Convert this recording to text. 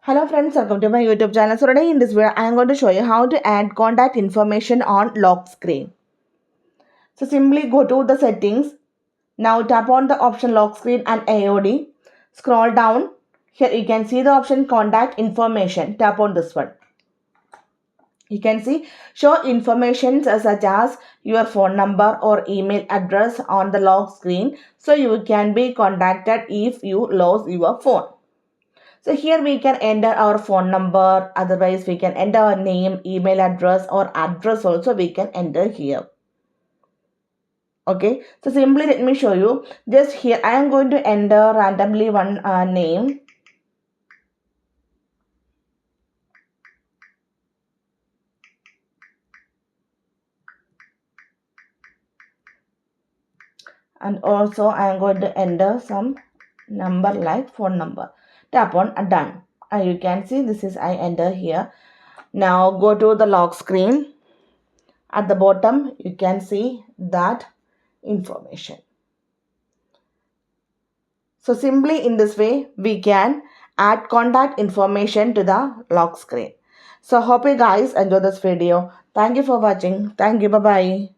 Hello friends, welcome to my YouTube channel. So today in this video, I am going to show you how to add contact information on lock screen. So simply go to the settings. Now tap on the option lock screen and AOD. Scroll down. Here you can see the option contact information. Tap on this one. You can see show information such as your phone number or email address on the lock screen. So you can be contacted if you lose your phone. So here we can enter our phone number, otherwise we can enter our name, email address or address also we can enter here. Okay, so simply let me show you. Just here I am going to enter randomly one name. And also I am going to enter some number like phone number. Tap on done. And you can see this is I enter here. Now go to the lock screen. At the bottom you can see that information. So simply in this way we can add contact information to the lock screen. So hope you guys enjoy this video. Thank you for watching. Thank you. Bye bye.